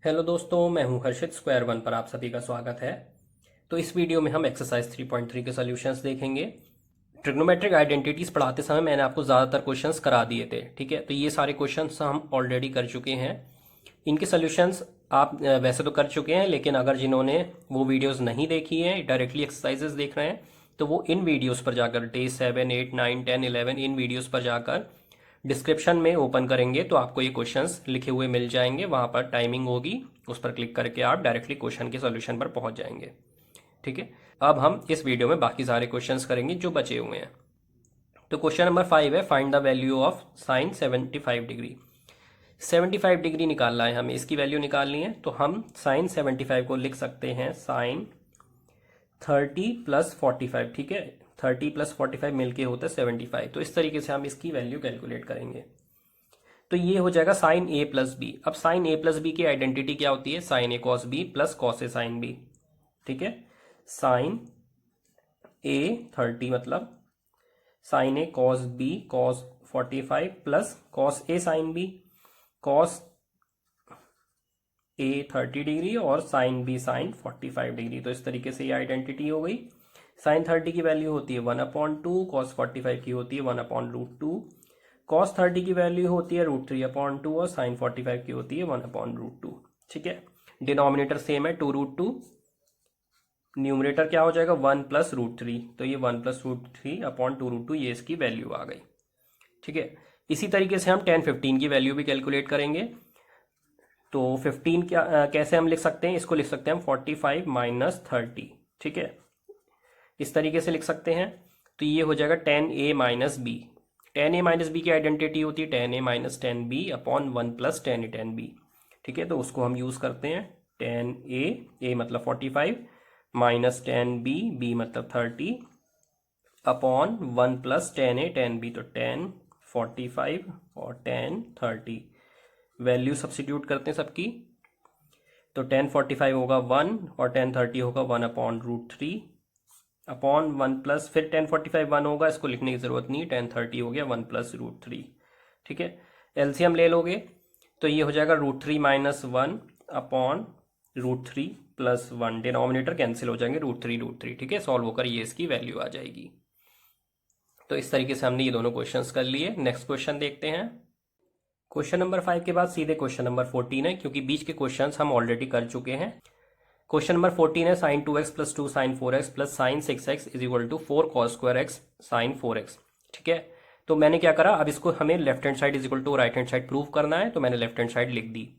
Hello दोस्तों, मैं हूं हर्षित। स्क्वायर वन पर आप सभी का स्वागत है। तो इस वीडियो में हम एक्सरसाइज 3.3 के सॉल्यूशंस देखेंगे। ट्रिग्नोमेट्रिक आइडेंटिटीज पढ़ाते समय मैंने आपको ज़्यादातर क्वेश्चंस करा दिए थे, ठीक है। तो ये सारे क्वेश्चंस हम ऑलरेडी कर चुके हैं। इनके सॉल्यूशंस आप वैसे तो कर चुके हैं, लेकिन अगर जिन्होंने वो वीडियोस नहीं देखी हैं, डायरेक्टली एक्सरसाइजेस देख रहे हैं, तो वो इन वीडियोस पर जाकर डे 7, 8, 9, 10, 11 इन वीडियोस पर जाकर डिस्क्रिप्शन में ओपन करेंगे तो आपको ये क्वेश्चंस लिखे हुए मिल जाएंगे। वहां पर टाइमिंग होगी, उस पर क्लिक करके आप डायरेक्टली क्वेश्चन के सॉल्यूशन पर पहुंच जाएंगे, ठीक है। अब हम इस वीडियो में बाकी सारे क्वेश्चंस करेंगे जो बचे हुए हैं। तो क्वेश्चन नंबर 5 है, find the value of sine 75 degree. 75 degree निकालना है हमें, इसकी वैल्यू निकालनी है। तो हम साइन 75 को लिख सकते हैं साइन 30 + 45, ठीक है। 30 + 45 मिलके होता है 75। तो इस तरीके से हम इसकी वैल्यू कैलकुलेट करेंगे। तो ये हो जाएगा साइन ए प्लस बी। अब साइन ए प्लस बी की आइडेंटिटी क्या होती है? Sine a cos b plus cos a sine b, ठीक है। साइन ए 30 मतलब sine a cos b cos 45 plus cos a sine b cos a 30 degree और sine b sine 45 degree. तो इस तरीके से ये आइडेंटिटी हो गई। साइन 30 की वैल्यू होती है 1/2, कॉस 45 की होती है 1/√2, कॉस 30 की वैल्यू होती है √3/2 और साइन 45 की होती है 1/√2, ठीक है। डिनोमिनेटर सेम है 2√2, न्यूमरेटर क्या हो जाएगा 1 + √3। तो ये 1 + √3/2√2 ये इसकी वैल्यू आ गई, ठीक है। इसी तरीके से हम 10, 15 की वैल्यू भी कैलकुलेट करेंगे। तो 15 क्या कैसे हम लिख सकते हैं? इसको लिख सकते हैं हम 45 - 30, ठीक है। इस तरीके से लिख सकते हैं। तो ये हो जाएगा 10a - b। 10a - b की आइडेंटिटी होती है 10a - 10b/1 + 10a10b, ठीक है। तो उसको हम यूज़ करते हैं। 10a, a मतलब 45 - 10b, b मतलब 30/1 + 10a10b। तो 10, 45 और 10, 30 वैल्यू सब्सिट्यूट करते हैं सबकी। तो 1045 होगा 1 और 1030 होगा 1/√3 अपॉन 1 प्लस, फिर 1045 1 होगा, इसको लिखने की जरूरत नहीं, 1030 हो गया 1 + √3, ठीक है। एलसीएम ले लोगे तो ये हो जाएगा √3 - 1/√3 + 1। डिनोमिनेटर कैंसिल हो जाएंगे, √3, ठीक है। सॉल्व होकर ये इसकी वैल्यू आ जाएगी। तो इस तरीके से हमने ये दोनों क्वेश्चंस कर लिए। नेक्स्ट क्वेश्चन देखते हैं। क्वेश्चन नंबर 5 के बाद सीधे क्वेश्चन नंबर 14 है, क्योंकि बीच के क्वेश्चंस हम ऑलरेडी कर चुके हैं। क्वेश्चन नंबर 14 है, sine 2x + 2 sine 4x plus sine 6x = 4 cos² sine 4x, ठीक है। तो मैंने क्या करा, अब इसको हमें left hand side = right hand side prove करना है। तो मैंने लेफ्ट हैंड साइड लिख दी।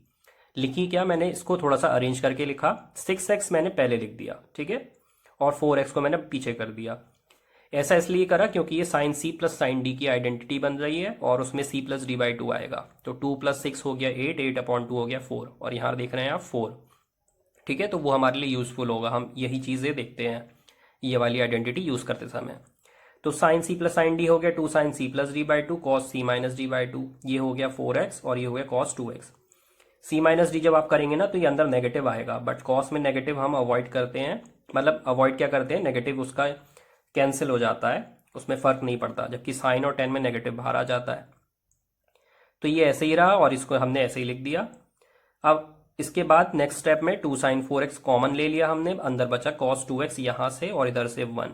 लिखी क्या, मैंने इसको थोड़ा सा अरेंज करके लिखा। 6x मैंने पहले लिख दिया, ठीक है, और 4x को मैंने पीछे कर दिया। ऐसा इसलिए करा क्योंकि ये साइन c + साइन d की आइडेंटिटी बन रही है और उसमें c + d/2 आएगा। तो 2 + 6 हो गया 8, 8/2 हो गया 4, और यहाँ देख रहे हैं आप 4, ठीक है। तो वो हमारे लिए यूजफुल होगा, हम यही चीज़ें देखते हैं ये वाली आइडेंटिटी यूज़ करते समय। तो साइन c + साइन d हो गया 2 sin c + d/2 cos c - d/2, ये हो गया 4x और ये हो गया cos 2x। c - d जब आप करेंगे ना तो ये अंदर नेगेटिव आएगा, बट cos में नेगेटिव हम अवॉइड करते हैं। मतलब अवॉइड क्या करते हैं, नेगेटिव उसका कैंसिल हो जाता है, उसमें फ़र्क नहीं पड़ता, जबकि साइन और टेन में नेगेटिव बाहर आ जाता है। तो ये ऐसे ही रहा और इसको हमने ऐसे ही लिख दिया। अब इसके बाद नेक्स्ट स्टेप में 2 sin 4x कॉमन ले लिया हमने, अंदर बचा cos 2x यहाँ से और इधर से 1,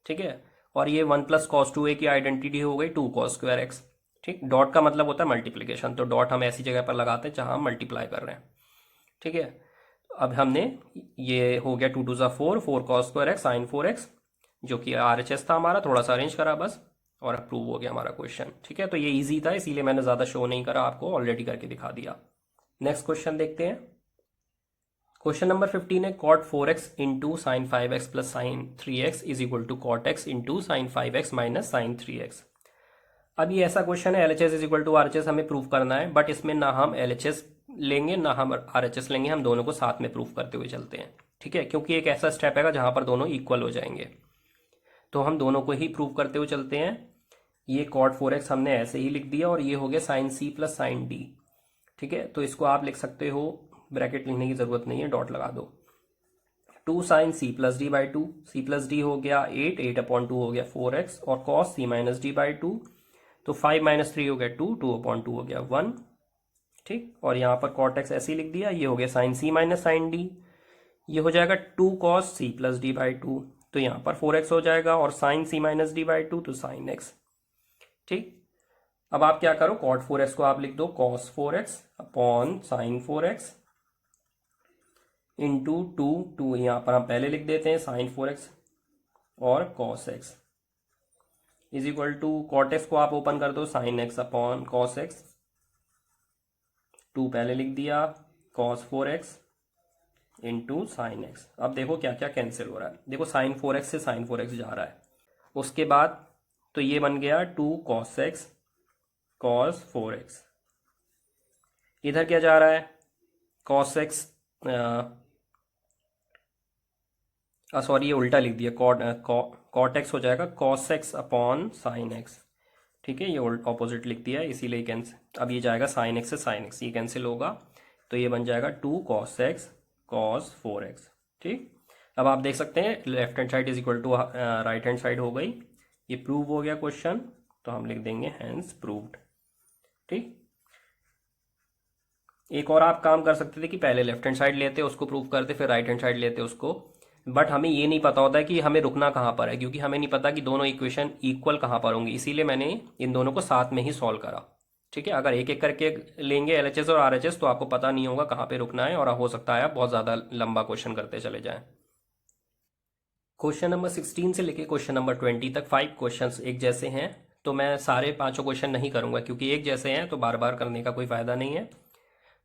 ठीक है। और ये 1 + cos 2a की आइडेंटिटी हो गई 2 cos²x, ठीक। डॉट का मतलब होता है मल्टीप्लिकेशन, तो डॉट हम ऐसी जगह पर लगाते हैं जहां हम मल्टीप्लाई कर रहे हैं, ठीक है। अब हमने ये हो गया 2 × 2 = 4, 4 cos² sin 4x, जो कि RHS था हमारा, थोड़ा सा अरेंज करा बस और अप्रूव हो गया हमारा क्वेश्चन, ठीक है। तो ये इजी था, इसीलिए मैंने ज़्यादा शो नहीं करा, आपको ऑलरेडी करके दिखा दिया। नेक्स्ट क्वेश्चन देखते हैं। क्वेश्चन नंबर 15 है, cot 4x × sin 5x + sin 3x = cot x × sin 5x - sin 3x। अब ये ऐसा क्वेश्चन है, LHS = RHS हमें प्रूव करना है, बट इसमें ना हम LHS लेंगे ना हम RHS लेंगे, हम दोनों को साथ में प्रूव करते हुए चलते हैं, ठीक है। क्योंकि एक ऐसा स्टेप है जहां पर दोनों इक्वल हो जाएंगे, तो हम दोनों को ही प्रूव करते हुए चलते हैं। ये cot 4x हमने ऐसे ही लिख दिया और ये हो गया sin c + sin d, ठीक है। तो इसको आप लिख सकते हो, ब्रैकेट लिखने की जरूरत नहीं है, डॉट लगा दो। 2 sin c + d/2, c + d हो गया 8, 8/2 हो गया 4x और cos c - d/2, तो 5 - 3 हो गया 2, 2/2 हो गया 1, ठीक, और यहाँ पर कॉट एक्स ऐसे ही लिख दिया, ये हो गया साइन सी माइनस साइन डी, ये हो जाएगा 2 cos c + d/2, तो यहाँ पर 4x हो जाएगा, और sine C minus D by two तो साइन एक्स। ठीक, अब आप क्या करो, कॉट 4x को आप लिख दो cos 4x upon sine 4x into 2 यहाँ पर हम पहले लिख देते हैं साइन 4x और cos x is equal to cot X को आप ओपन कर दो sine X upon cos x, 2 पहले लिख दिया, cos 4x into sine x. अब देखो क्या क्या कैंसिल हो रहा है, देखो साइन 4x से साइन 4x जा रहा है, उसके बाद तो ये बन गया 2 cos x cos 4x, इधर क्या जा रहा है cos x, सॉरी ये उल्टा लिख दिया, कॉट एक्स हो जाएगा cos x upon sign X. ठीक है, ये ऑपोजिट लिख दिया है इसीलिए कैंसिल, अब ये जाएगा साइन एक्स से साइन एक्स, ये कैंसिल होगा, तो ये बन जाएगा 2 cos x cos 4x। ठीक, अब आप देख सकते हैं left hand side is equal to right hand side हो गई, ये प्रूव हो गया क्वेश्चन, तो हम लिख देंगे हैंस प्रूव्ड। ठीक, एक और आप काम कर सकते थे कि पहले लेफ्ट हैंड साइड लेते उसको प्रूव करते, फिर राइट हैंड साइड लेते उसको, बट हमें ये नहीं पता होता है कि हमें रुकना कहाँ पर है, क्योंकि हमें नहीं पता कि दोनों इक्वेशन इक्वल कहाँ पर होंगी, इसीलिए मैंने इन दोनों को साथ में ही सॉल्व करा। ठीक है, अगर एक एक करके लेंगे LHS और RHS तो आपको पता नहीं होगा कहाँ पे रुकना है, और हो सकता है आप बहुत ज़्यादा लंबा क्वेश्चन करते चले जाएं। क्वेश्चन नंबर 16 से लेके क्वेश्चन नंबर 20 तक 5 क्वेश्चंस एक जैसे हैं, तो मैं सारे 5 क्वेश्चन नहीं करूंगा, क्योंकि एक जैसे हैं तो बार बार करने का कोई फ़ायदा नहीं है।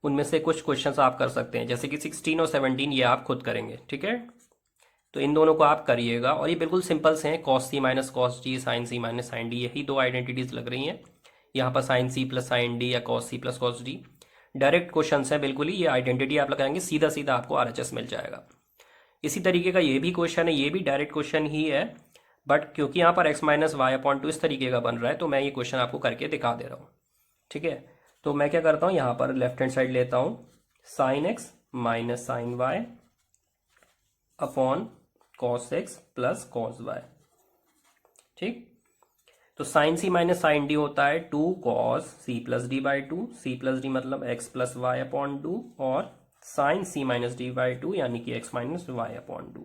उनमें से कुछ क्वेश्चंस आप कर सकते हैं, जैसे कि 16 और 17 ये आप खुद करेंगे। ठीक है, तो इन दोनों को आप करिएगा, और ये बिल्कुल सिंपल से हैं, cos c minus cos d sine c minus sine D, यही दो आइडेंटिटीज लग रही हैं यहाँ पर, sine c plus sine D या cos c plus cos d direct question है बिल्कुल ही, ये आइडेंटिटी आप लगाएंगे सीधा सीधा आपको RHS मिल जाएगा। इसी तरीके का ये भी क्वेश्चन है, ये भी डायरेक्ट क्वेश्चन ही है, बट क्योंकि यहाँ पर x माइनस वाई अपॉन 2 इस तरीके का बन रहा है, तो मैं ये क्वेश्चन आपको करके दिखा दे रहा हूँ। ठीक है, तो मैं क्या करता हूँ, यहाँ पर लेफ्ट हैंड साइड लेता हूँ sine X minus sine Y upon cos x plus cos y। ठीक, तो साइन सी माइनस साइन डी होता है 2 cos c plus D by two, C plus D मतलब x प्लस वाई अपॉन 2, और sine c minus D by two यानी कि x minus Y upon 2।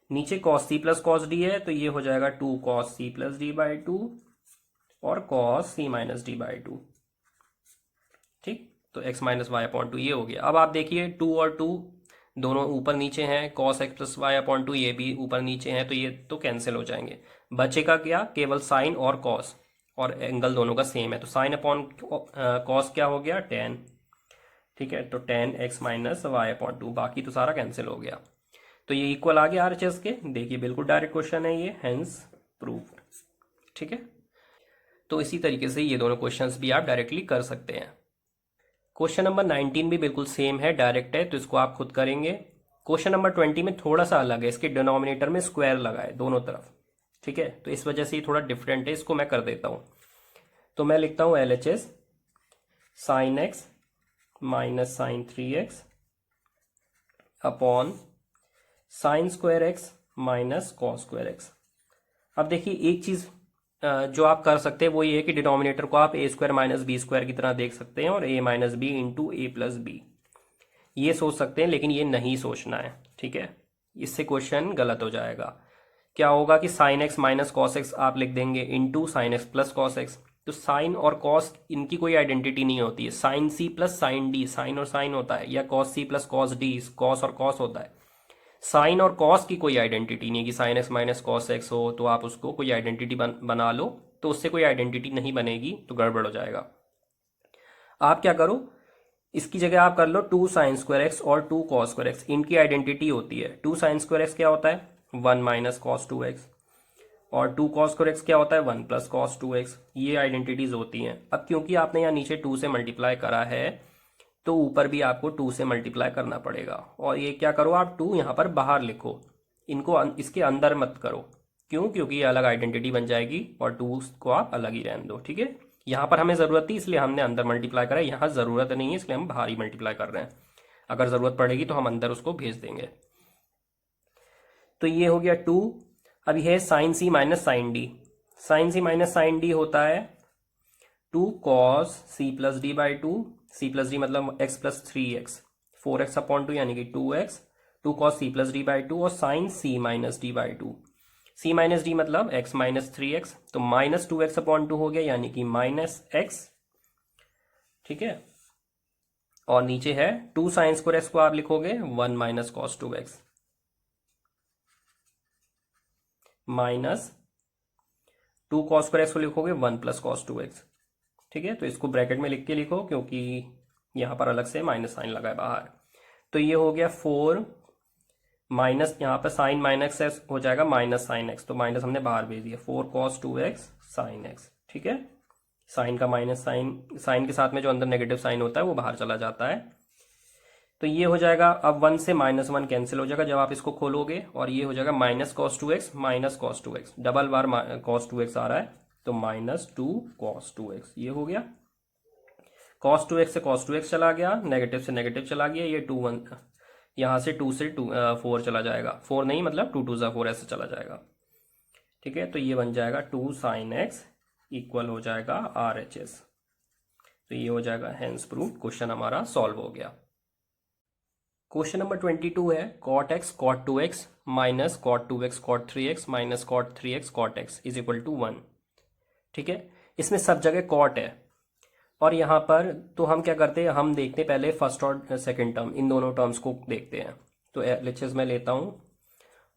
नीचे cos c plus cos d है, तो ये हो जाएगा 2 cos c plus D by two और cos c minus D by to. ठीक, तो x माइनस वाई अपॉन 2 ये हो गया। अब आप देखिए 2 और 2 दोनों ऊपर नीचे हैं, cos x plus Y upon 2 ये भी ऊपर नीचे हैं, तो ये तो कैंसिल हो जाएंगे, बचेगा क्या, केवल साइन और cos, और एंगल दोनों का सेम है, तो साइन अपॉन cos क्या हो गया, tan। ठीक है, तो tan x minus Y upon 2, बाकी तो सारा कैंसिल हो गया, तो ये इक्वल आ गया RHS के। देखिए बिल्कुल डायरेक्ट क्वेश्चन है ये, हेंस प्रूव्ड। ठीक है, तो इसी तरीके से ये दोनों क्वेश्चंस भी आप डायरेक्टली कर सकते हैं। क्वेश्चन नंबर 19 भी बिल्कुल सेम है, डायरेक्ट है, तो इसको आप खुद करेंगे। क्वेश्चन नंबर 20 में थोड़ा सा अलग है, इसके डिनोमिनेटर में स्क्वायर लगा है दोनों तरफ। ठीक है, तो इस वजह से ये थोड़ा डिफरेंट है, इसको मैं कर देता हूँ। तो मैं लिखता हूँ LHS sine X minus sine 3x upon sine square X minus cos square X. अब देखिए एक चीज़ जो आप कर सकते हैं वो ये है कि डिनोमिनेटर को आप a square minus B square की तरह देख सकते हैं, और a minus B into A plus B ये सोच सकते हैं, लेकिन ये नहीं सोचना है। ठीक है, इससे क्वेश्चन गलत हो जाएगा। क्या होगा कि sine X minus cos X आप लिख देंगे into sine X plus cos X, तो साइन और कॉस इनकी कोई आइडेंटिटी नहीं होती है। Sine C plus sine D sine और साइन होता है, या कॉस सी प्लस कॉस डी कॉस और कॉस होता है। साइन और कॉस की कोई आइडेंटिटी नहीं है कि sine X minus cos x हो तो आप उसको कोई आइडेंटिटी बना लो, तो उससे कोई आइडेंटिटी नहीं बनेगी, तो गड़बड़ हो जाएगा। आप क्या करो, इसकी जगह आप कर लो 2 साइन स्क्वायर एक्स और 2 कॉस स्क्वायर एक्स, इनकी आइडेंटिटी होती है। 2 साइन स्क्वायर एक्स क्या होता है 1 माइनस कॉस 2x, और 2 कॉस स्क्वायर एक्स क्या होता है 1 प्लस कॉस 2x, ये आइडेंटिटीज होती हैं। अब क्योंकि आपने यहाँ नीचे 2 से मल्टीप्लाई करा है, तो ऊपर भी आपको 2 से मल्टीप्लाई करना पड़ेगा, और ये क्या करो आप 2 यहाँ पर बाहर लिखो, इनको इसके अंदर मत करो। क्यों, क्योंकि ये अलग आइडेंटिटी बन जाएगी, और 2 को आप अलग ही रहने दो। ठीक है, यहाँ पर हमें ज़रूरत थी इसलिए हमने अंदर मल्टीप्लाई करा, यहाँ ज़रूरत नहीं है इसलिए हम बाहर ही मल्टीप्लाई कर रहे हैं। अगर ज़रूरत पड़ेगी तो हम अंदर उसको भेज देंगे। तो ये हो गया 2। अब ये है साइन सी माइनस साइन डी। साइन सी माइनस साइन डी होता है two cos C plus D by two, C plus D मतलब x plus three x, 4x upon two यानी कि 2x, two cos C plus D by two और sine C minus D by two, c minus D मतलब x minus three x, तो minus 2x upon two हो गया यानी कि minus x, ठीक है। और नीचे है टू साइन स्क्वायर एक्स को आप लिखोगे 1 minus cos 2x minus two cos square x को लिखोगे 1 प्लस कॉस 2x, ठीक है। तो इसको ब्रैकेट में लिख के लिखो क्योंकि यहां पर अलग से माइनस साइन लगा है बाहर। तो ये हो गया 4 माइनस, यहाँ पर साइन माइनस एक्स हो जाएगा माइनस साइन एक्स, तो माइनस हमने बाहर भेज दिया, 4 कॉस 2x साइन एक्स, ठीक है। साइन का माइनस साइन, साइन के साथ में जो अंदर नेगेटिव साइन होता है वो बाहर चला जाता है। तो ये हो जाएगा, अब 1 से माइनस 1 कैंसिल हो जाएगा जब आप इसको खोलोगे, और ये हो जाएगा minus cos 2x minus cos 2x, double बार कॉस 2x आ रहा है, तो माइनस 2 कॉस 2x ये हो गया। कॉस 2x से कॉस 2x चला गया, नेगेटिव से नेगेटिव चला गया, ये 2 1 यहाँ से 2 से 4 चला जाएगा, 4 नहीं मतलब 2 2 4 ऐसे चला जाएगा, ठीक है। तो ये बन जाएगा 2 साइन एक्स इक्वल हो जाएगा RHS। तो ये हो जाएगा हेंस प्रूफ, क्वेश्चन हमारा सॉल्व हो गया। क्वेश्चन नंबर 22 है cot X cot 2x minus cot 2x cot 3x minus cot 3x cot x is equal to 1, ठीक है। इसमें सब जगह कॉट है, और यहाँ पर तो हम क्या करते हैं, हम देखते हैं पहले फर्स्ट और सेकंड टर्म, इन दोनों टर्म्स को देखते हैं। तो LHS मैं लेता हूँ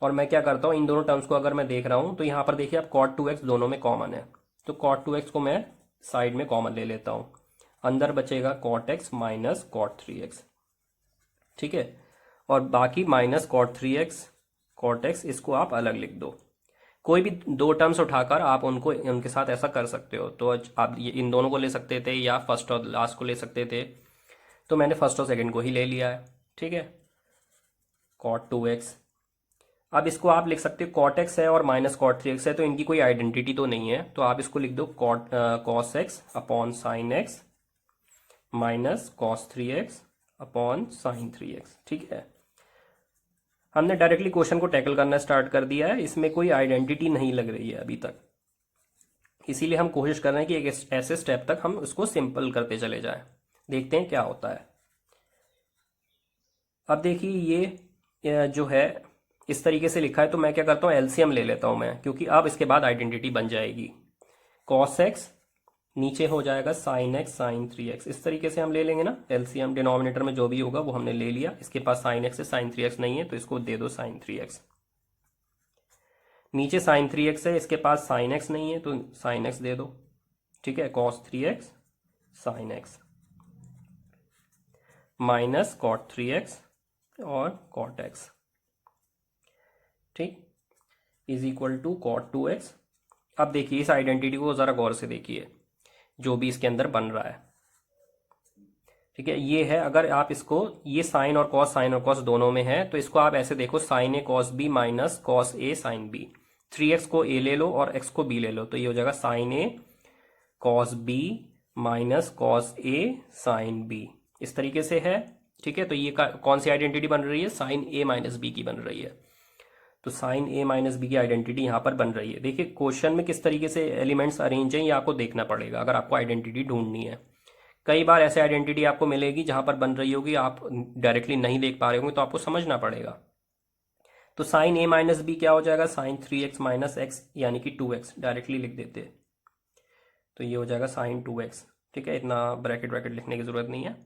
और मैं क्या करता हूँ, इन दोनों टर्म्स को अगर मैं देख रहा हूँ तो यहाँ पर देखिए आप कॉट 2x दोनों में कॉमन है, तो कॉट 2x को मैं साइड में कॉमन ले लेता हूँ, अंदर बचेगा cot x minus cot 3x, ठीक है। और बाकी minus cot 3x cot x इसको आप अलग लिख दो। कोई भी दो टर्म्स उठाकर आप उनको उनके साथ ऐसा कर सकते हो, तो आप ये इन दोनों को ले सकते थे या फर्स्ट और लास्ट को ले सकते थे, तो मैंने फर्स्ट और सेकंड को ही ले लिया है, ठीक है। कॉट 2x, अब इसको आप लिख सकते हो कॉट x है और माइनस कॉट 3x है, तो इनकी कोई आइडेंटिटी तो नहीं है, तो आप इसको लिख दो cos x upon sine x minus cos 3x upon sine 3x, ठीक है। हमने डायरेक्टली क्वेश्चन को टैकल करना स्टार्ट कर दिया है, इसमें कोई आइडेंटिटी नहीं लग रही है अभी तक, इसीलिए हम कोशिश कर रहे हैं कि एक ऐसे स्टेप तक हम उसको सिंपल करते चले जाएं, देखते हैं क्या होता है। अब देखिए ये जो है इस तरीके से लिखा है, तो मैं क्या करता हूँ एलसीएम ले लेता हूँ मैं, क्योंकि अब इसके बाद आइडेंटिटी बन जाएगी। कॉस एक्स नीचे हो जाएगा साइन एक्स साइन 3x, इस तरीके से हम ले लेंगे ना एलसीएम, डिनोमिनेटर में जो भी होगा वो हमने ले लिया। इसके पास साइन एक्स है, साइन 3x नहीं है, तो इसको दे दो साइन 3x। नीचे साइन 3x है, इसके पास साइन x नहीं है, तो साइन x दे दो, ठीक है। Cos 3x sine x minus cot 3x और कॉट x, ठीक, is equal to cot 2x। अब देखिए इस आइडेंटिटी को जरा गौर से देखिए, जो भी इसके अंदर बन रहा है, ठीक है। ये है, अगर आप इसको, ये साइन और कॉस दोनों में है, तो इसको आप ऐसे देखो sign a cos B minus cos a sine B, 3x को a ले लो और x को b ले लो, तो ये हो जाएगा sine a cos B minus cos a sine B, इस तरीके से है, ठीक है। तो ये कौन सी आइडेंटिटी बन रही है, साइन ए माइनस बी की बन रही है, तो साइन ए माइनस बी की आइडेंटिटी यहाँ पर बन रही है। देखिए क्वेश्चन में किस तरीके से एलिमेंट्स अरेंज हैं ये आपको देखना पड़ेगा अगर आपको आइडेंटिटी ढूंढनी है। कई बार ऐसे आइडेंटिटी आपको मिलेगी जहां पर बन रही होगी, आप डायरेक्टली नहीं देख पा रहे होंगे, तो आपको समझना पड़ेगा। तो साइन ए माइनस बी क्या हो जाएगा, साइन 3x माइनस एक्स यानी कि 2x, डायरेक्टली लिख देते, तो ये हो जाएगा साइन 2x, ठीक है। इतना ब्रैकेट ब्रैकेट लिखने की जरूरत नहीं है,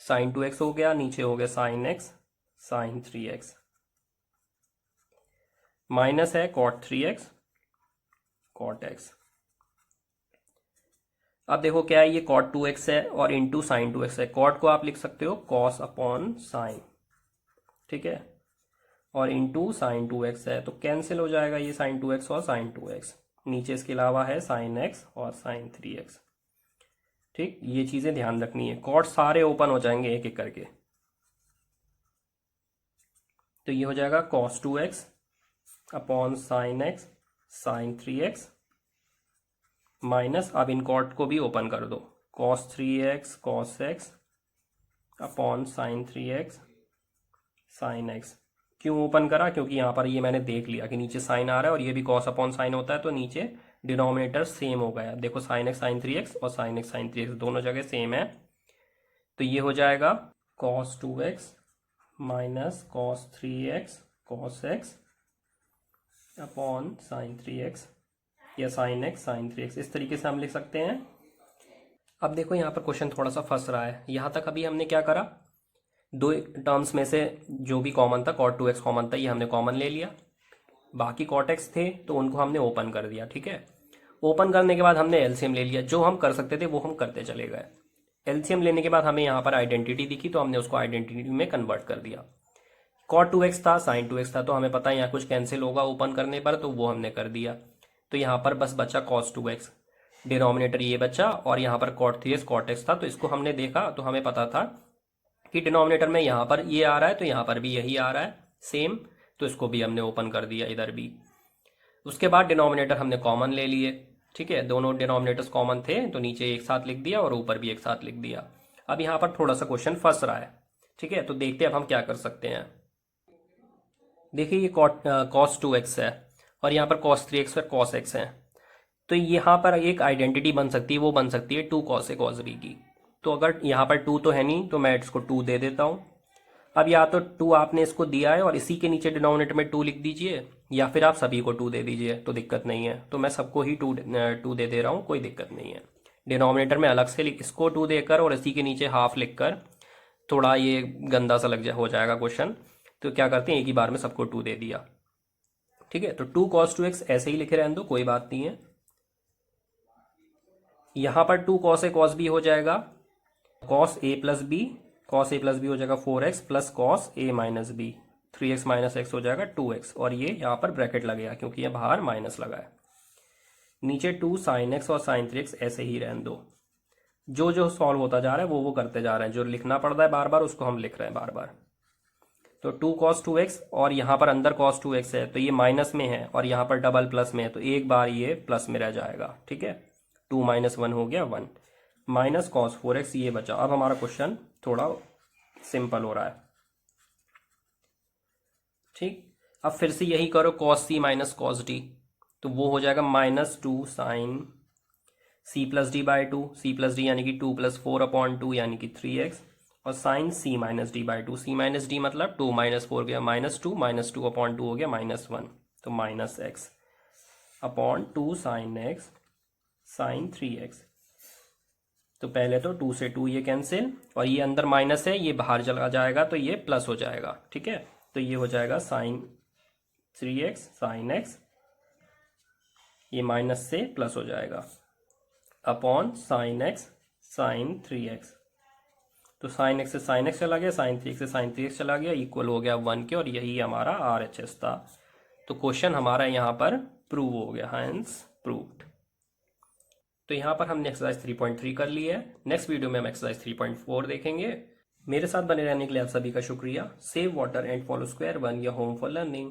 साइन 2x हो गया, नीचे हो गया sine x sine 3x, minus है कॉट 3x कॉट x। अब देखो क्या है, ये कॉट 2x है और इंटू साइन 2x है, कॉट को आप लिख सकते हो कॉस अपॉन साइन, ठीक है, और इंटू साइन 2x है, तो कैंसिल हो जाएगा ये साइन 2x और साइन 2x, नीचे इसके अलावा है साइन x और साइन 3x, ठीक। ये चीजें ध्यान रखनी है, कॉट सारे ओपन हो जाएंगे एक एक करके, तो ये हो जाएगा cos 2x upon sine x sine 3x minus, अब इन कॉट को भी ओपन कर दो, cos 3x cos x upon sine 3x sine x। क्यों ओपन करा, क्योंकि यहाँ पर ये मैंने देख लिया कि नीचे साइन आ रहा है और ये भी कॉस अपॉन साइन होता है, तो नीचे डिनोमिनेटर सेम हो गया, देखो साइन एक्स साइन 3x और साइन एक्स साइन 3x दोनों जगह सेम है, तो ये हो जाएगा cos 2x minus cos 3x cos x upon sine 3x या साइन एक्स साइन 3x, इस तरीके से हम लिख सकते हैं। अब देखो यहाँ पर क्वेश्चन थोड़ा सा फंस रहा है। यहाँ तक अभी हमने क्या करा, दो टर्म्स में से जो भी कॉमन था cot 2x कॉमन था, ये हमने कॉमन ले लिया, बाकी cot x थे तो उनको हमने ओपन कर दिया। ठीक है, ओपन करने के बाद हमने एलसीएम ले लिया, जो हम कर सकते थे वो हम करते चले गए। एलसीएम लेने के बाद हमें यहाँ पर आइडेंटिटी दिखी तो हमने उसको आइडेंटिटी में कन्वर्ट कर दिया। cot 2x था साइन 2x था, तो हमें पता है यहाँ कुछ कैंसिल होगा ओपन करने पर, तो वो हमने कर दिया। तो यहाँ पर बस बचा cos 2x, डिनोमिनेटर ये बचा, और यहाँ पर cot 3x cot x था, तो इसको हमने देखा तो हमें पता था कि डिनोमिनेटर में यहाँ पर ये आ रहा है तो यहाँ पर भी यही आ रहा है सेम, तो इसको भी हमने ओपन कर दिया इधर भी। उसके बाद डिनोमिनेटर हमने कॉमन ले लिए। ठीक है, दोनों डिनोमिनेटर्स कॉमन थे तो नीचे एक साथ लिख दिया और ऊपर भी एक साथ लिख दिया। अब यहाँ पर थोड़ा सा क्वेश्चन फंस रहा है। ठीक है, तो देखते हैं अब हम क्या कर सकते हैं। देखिए ये cos 2x है और यहाँ पर cos 3x और cos x है, तो यहाँ पर एक आइडेंटिटी बन सकती है, वो बन सकती है 2 cos a cos b की। तो अगर यहाँ पर 2 तो है नहीं तो मैं इसको 2 दे देता हूँ। अब या तो 2 आपने इसको दिया है और इसी के नीचे डिनोमिनेटर में 2 लिख दीजिए, या फिर आप सभी को 2 दे दीजिए, तो दिक्कत नहीं है। तो मैं सबको ही 2 दे दे रहा हूँ, कोई दिक्कत नहीं है। डिनोमिनेटर में अलग से इसको 2 देकर और इसी के नीचे हाफ लिखकर थोड़ा ये गंदा सा हो जाएगा क्वेश्चन, तो क्या करते हैं एक ही बार में सबको 2 दे दिया। ठीक है, तो 2 cos 2x ऐसे ही लिखे रहने दो, कोई बात नहीं है। यहाँ पर 2 cos a cos b हो जाएगा, cos a plus b, cos a plus b हो जाएगा 4x plus cos a minus b, 3x minus x हो जाएगा 2x, और ये यहाँ पर ब्रैकेट लगेगा क्योंकि ये बाहर माइनस लगा है। नीचे 2 sin x और sin 3x ऐसे ही रहने दो, जो जो सॉल्व होता जा रहा है वो करते जा रहे हैं, जो लिखना पड़ रहा है बार बार उसको हम लिख रहे हैं बार बार। तो 2 cos 2x और यहाँ पर अंदर cos 2x है तो ये माइनस में है और यहाँ पर डबल प्लस में है, तो एक बार ये प्लस में रह जाएगा। ठीक है, 2 माइनस 1 हो गया 1, माइनस cos 4x ये बचा। अब हमारा क्वेश्चन थोड़ा सिंपल हो रहा है। ठीक, अब फिर से यही करो cos c minus cos d, तो वो हो जाएगा minus 2 sine c plus D by 2, C plus D यानी कि 2 प्लस 4 अपॉन 2 यानी कि 3x, और sine c minus D by 2, C minus D मतलब 2 माइनस 4 गया माइनस 2 अपॉन 2 हो गया माइनस 1, तो minus x upon 2 sine x sine 3x। तो पहले तो 2 से 2 ये कैंसिल, और ये अंदर माइनस है ये बाहर चला जाएगा तो ये प्लस हो जाएगा। ठीक है, तो ये हो जाएगा साइन 3x साइन x, ये माइनस से प्लस हो जाएगा, upon sine x sine 3x। तो साइन x से साइन x चला गया, साइन 3x से साइन 3x चला गया, इक्वल हो गया 1 के, और यही हमारा RHS था। तो क्वेश्चन हमारा यहाँ पर प्रूव हो गया, हैंस प्रूव्ड। तो यहाँ पर हमने एक्सरसाइज 3.3 कर ली है। नेक्स्ट वीडियो में हम एक्सरसाइज 3.4 देखेंगे। मेरे साथ बने रहने के लिए आप सभी का शुक्रिया। Save water and follow square 1 या होम फॉर लर्निंग।